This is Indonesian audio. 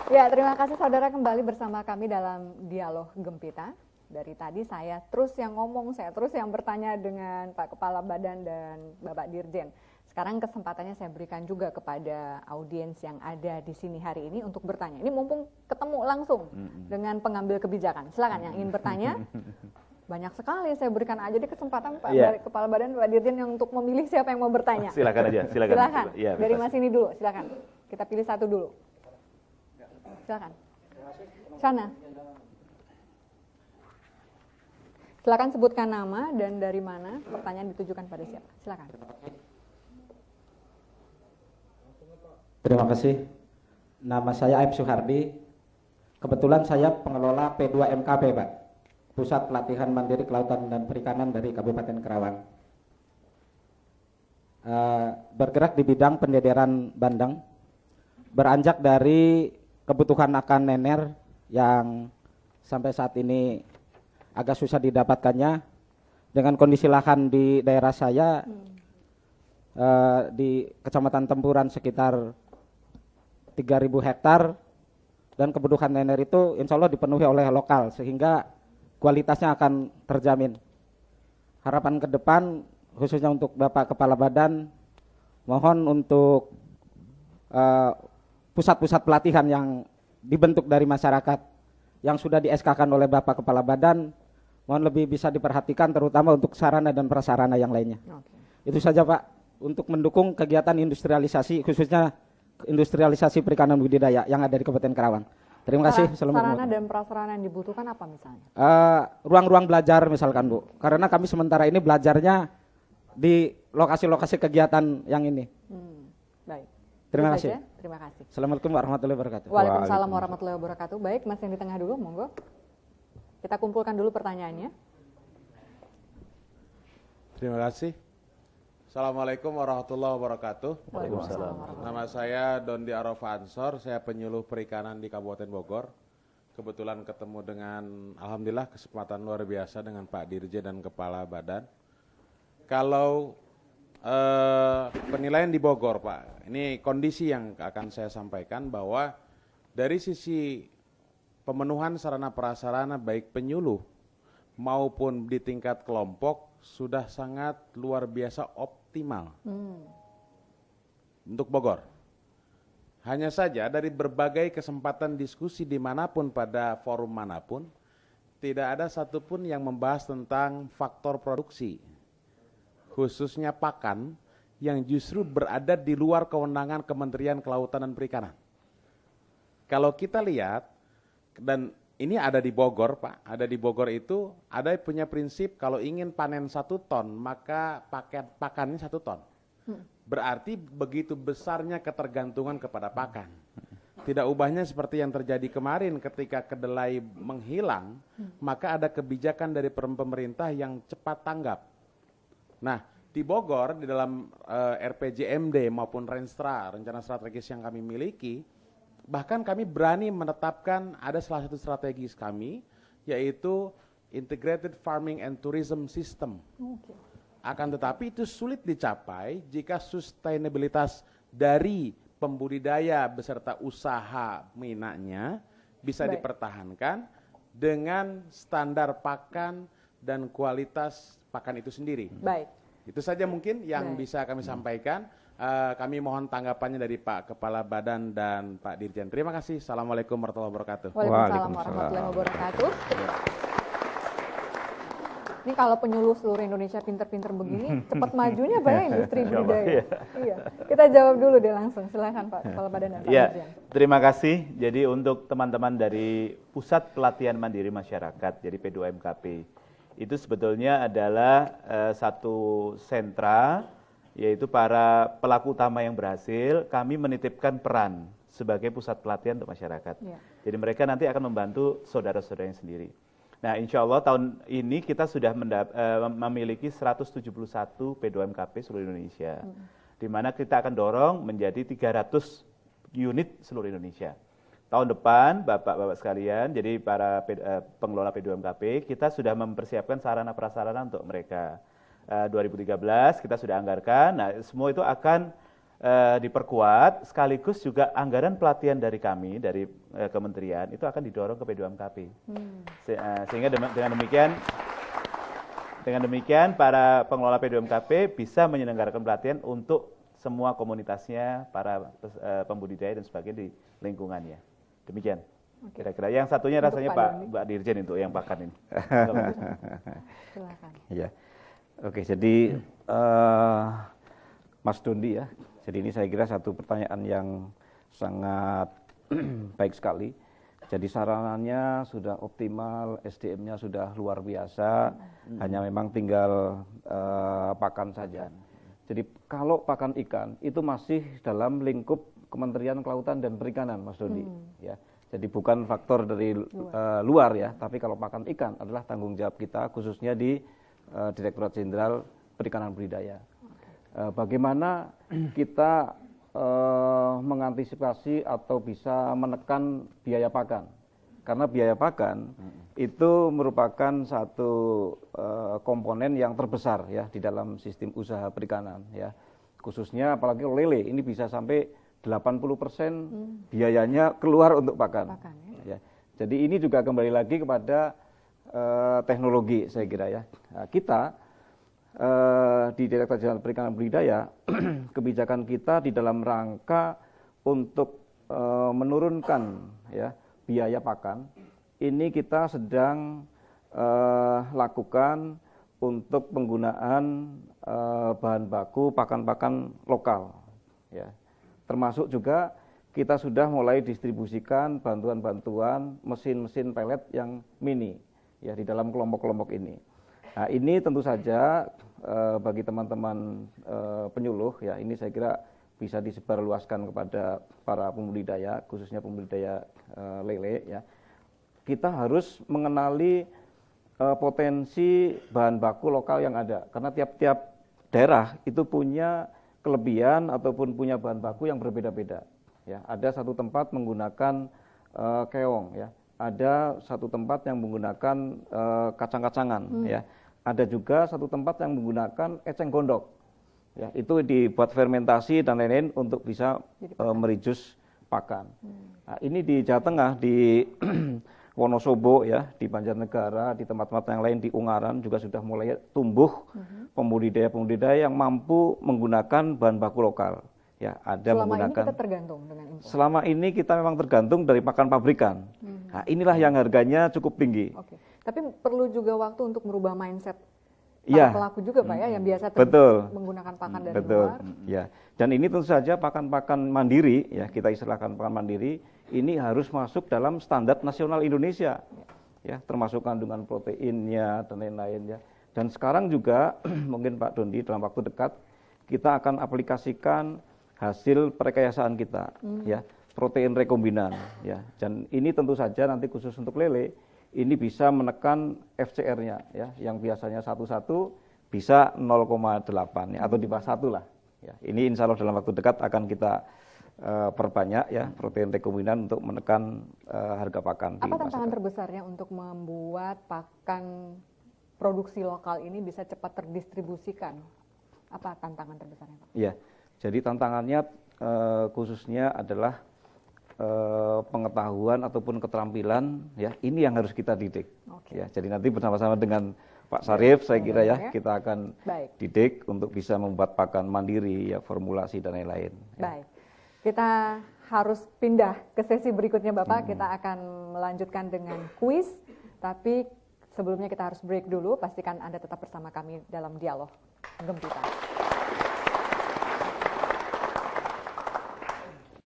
Ya, terima kasih saudara kembali bersama kami dalam Dialog Gempita. Dari tadi saya terus yang ngomong, saya terus yang bertanya dengan Pak Kepala Badan dan Bapak Dirjen. Sekarang kesempatannya saya berikan juga kepada audiens yang ada di sini hari ini untuk bertanya. Ini mumpung ketemu langsung dengan pengambil kebijakan. Silakan yang ingin bertanya. Banyak sekali, saya berikan aja di kesempatan Pak Kepala Badan Pak Dirjen yang untuk memilih siapa yang mau bertanya. Silakan aja, silakan. Silakan. Ya, dari Mas ini dulu, silakan. Kita pilih satu dulu. Silakan. Sana. Silakan sebutkan nama dan dari mana pertanyaan ditujukan pada siapa. Silakan. Terima kasih. Nama saya Aib Suhardi. Kebetulan saya pengelola P2MKP, Pak. Pusat Pelatihan Mandiri Kelautan dan Perikanan dari Kabupaten Karawang. Bergerak di bidang pendederan bandeng. Beranjak dari kebutuhan akan nener yang sampai saat ini agak susah didapatkannya. Dengan kondisi lahan di daerah saya di Kecamatan Tempuran sekitar 3.000 hektar, dan kebutuhan nener itu insya Allah dipenuhi oleh lokal sehingga kualitasnya akan terjamin. Harapan ke depan khususnya untuk Bapak Kepala Badan, mohon untuk pusat-pusat pelatihan yang dibentuk dari masyarakat yang sudah di-SK-kan oleh Bapak Kepala Badan, mohon lebih bisa diperhatikan terutama untuk sarana dan prasarana yang lainnya. Itu saja Pak, untuk mendukung kegiatan industrialisasi khususnya industrialisasi perikanan budidaya yang ada di Kabupaten Karawang. Terima kasih. Sarana dan prasarana yang dibutuhkan apa misalnya? Ruang-ruang belajar misalkan Bu, karena kami sementara ini belajarnya di lokasi-lokasi kegiatan yang ini. Baik. Terima kasih. Terima kasih. Assalamualaikum warahmatullahi wabarakatuh. Waalaikumsalam warahmatullahi wabarakatuh. Baik, Mas yang di tengah dulu, monggo. Kita kumpulkan dulu pertanyaannya. Terima kasih. Assalamualaikum warahmatullahi wabarakatuh. Waalaikumsalam. Nama saya Dondi Arofa Ansor, saya penyuluh perikanan di Kabupaten Bogor. Kebetulan ketemu dengan, alhamdulillah kesempatan luar biasa dengan Pak Dirjen dan Kepala Badan. Kalau penilaian di Bogor Pak, ini kondisi yang akan saya sampaikan bahwa dari sisi pemenuhan sarana prasarana baik penyuluh maupun di tingkat kelompok sudah sangat luar biasa optimal untuk Bogor. Hanya saja dari berbagai kesempatan diskusi dimanapun pada forum manapun, tidak ada satupun yang membahas tentang faktor produksi, khususnya pakan yang justru berada di luar kewenangan Kementerian Kelautan dan Perikanan. Kalau kita lihat, dan ini ada di Bogor Pak, ada di Bogor itu ada punya prinsip kalau ingin panen 1 ton maka pakannya 1 ton. Berarti begitu besarnya ketergantungan kepada pakan. Tidak ubahnya seperti yang terjadi kemarin ketika kedelai menghilang, maka ada kebijakan dari pemerintah yang cepat tanggap. Nah, di Bogor di dalam RPJMD maupun Renstra, rencana strategis yang kami miliki, bahkan kami berani menetapkan ada salah satu strategis kami, yaitu Integrated Farming and Tourism System. Akan tetapi itu sulit dicapai jika sustainabilitas dari pembudidaya beserta usaha minaknya bisa dipertahankan dengan standar pakan dan kualitas pakan itu sendiri. Baik. Itu saja mungkin yang bisa kami sampaikan. Kami mohon tanggapannya dari Pak Kepala Badan dan Pak Dirjen. Terima kasih. Assalamualaikum warahmatullahi wabarakatuh. Waalaikumsalam warahmatullahi wabarakatuh. Ini kalau penyuluh seluruh Indonesia pinter-pinter begini, cepat majunya Pak ya industri budidaya. Iya. Kita jawab dulu deh langsung. Silakan Pak Kepala Badan dan Pak Dirjen. Terima kasih. Jadi untuk teman-teman dari Pusat Pelatihan Mandiri Masyarakat, jadi P2MKP, itu sebetulnya adalah satu sentra, yaitu para pelaku utama yang berhasil, kami menitipkan peran sebagai pusat pelatihan untuk masyarakat. Jadi mereka nanti akan membantu saudara-saudaranya sendiri. Nah, insya Allah tahun ini kita sudah memiliki 171 P2MKP seluruh Indonesia, di mana kita akan dorong menjadi 300 unit seluruh Indonesia. Tahun depan, Bapak-Bapak sekalian, jadi para pengelola P2MKP, kita sudah mempersiapkan sarana prasarana untuk mereka. 2013 kita sudah anggarkan, nah semua itu akan diperkuat, sekaligus juga anggaran pelatihan dari kami, dari kementerian, itu akan didorong ke P2MKP. Sehingga dengan demikian para pengelola P2MKP bisa menyelenggarakan pelatihan untuk semua komunitasnya, para pembudidaya dan sebagainya di lingkungannya. Demikian. Kira-kira yang satunya untuk rasanya Pak Dirjen untuk yang pakan ini. Silakan. Ya. Oke, jadi Mas Dondi ya. Jadi ini saya kira satu pertanyaan yang sangat baik sekali. Jadi sarananya sudah optimal, SDM-nya sudah luar biasa, hanya memang tinggal pakan saja. Jadi kalau pakan ikan itu masih dalam lingkup Kementerian Kelautan dan Perikanan, Mas Dondi. Ya. Jadi bukan faktor dari luar ya, tapi kalau pakan ikan adalah tanggung jawab kita, khususnya di Direktorat Jenderal Perikanan Budidaya. Bagaimana kita mengantisipasi atau bisa menekan biaya pakan? Karena biaya pakan itu merupakan satu komponen yang terbesar ya di dalam sistem usaha perikanan ya. Khususnya apalagi lele ini bisa sampai 80% biayanya keluar untuk pakan. Ya. Jadi ini juga kembali lagi kepada teknologi saya kira ya. Nah, kita di Direktorat Jenderal Perikanan Budidaya, kebijakan kita di dalam rangka untuk menurunkan ya biaya pakan, ini kita sedang lakukan untuk penggunaan bahan baku pakan-pakan lokal, ya. Termasuk juga kita sudah mulai distribusikan bantuan-bantuan mesin-mesin pelet yang mini, ya di dalam kelompok-kelompok ini. Nah ini tentu saja bagi teman-teman penyuluh ya ini saya kira bisa disebarluaskan kepada para pembudidaya khususnya pembudidaya lele ya. Kita harus mengenali potensi bahan baku lokal yang ada karena tiap-tiap daerah itu punya kelebihan ataupun punya bahan baku yang berbeda-beda ya. Ada satu tempat menggunakan keong ya. Ada satu tempat yang menggunakan kacang-kacangan ya. Ada juga satu tempat yang menggunakan eceng gondok. Ya, itu dibuat fermentasi dan lain-lain untuk bisa merijus pakan. Nah, ini di Jawa Tengah di Wonosobo ya, di Banjarnegara, di tempat-tempat yang lain di Ungaran juga sudah mulai tumbuh pembudidaya-pembudidaya yang mampu menggunakan bahan baku lokal. Ya, ada selama menggunakan. Ini kita tergantung dengan impor. Selama ini kita memang tergantung dari pakan pabrikan. Nah, inilah yang harganya cukup tinggi. Oke. Tapi perlu juga waktu untuk merubah mindset para pelaku juga Pak ya, yang biasa menggunakan pakan dari luar. Ya. Dan ini tentu saja pakan-pakan mandiri, ya kita istilahkan pakan mandiri, ini harus masuk dalam standar nasional Indonesia, ya termasuk kandungan proteinnya dan lain-lain ya. Dan sekarang juga mungkin Pak Dondi dalam waktu dekat kita akan aplikasikan hasil perkayasaan kita, ya protein rekombinan, ya. Dan ini tentu saja nanti khusus untuk lele. Ini bisa menekan FCR-nya ya, yang biasanya 1,1 bisa 0,8 ya, atau di bawah 1 lah. Ya, ini insya Allah dalam waktu dekat akan kita perbanyak ya protein rekombinan untuk menekan harga pakan. Apa tantangan terbesarnya untuk membuat pakan produksi lokal ini bisa cepat terdistribusikan? Apa tantangan terbesarnya Pak? Iya, jadi tantangannya khususnya adalah pengetahuan ataupun keterampilan ya ini yang harus kita didik ya jadi nanti bersama-sama dengan Pak Syarif saya kira ya kita akan didik untuk bisa membuat pakan mandiri ya formulasi dan lain-lain ya. Baik, kita harus pindah ke sesi berikutnya Bapak. Kita akan melanjutkan dengan kuis, tapi sebelumnya kita harus break dulu. Pastikan Anda tetap bersama kami dalam dialog Gempita.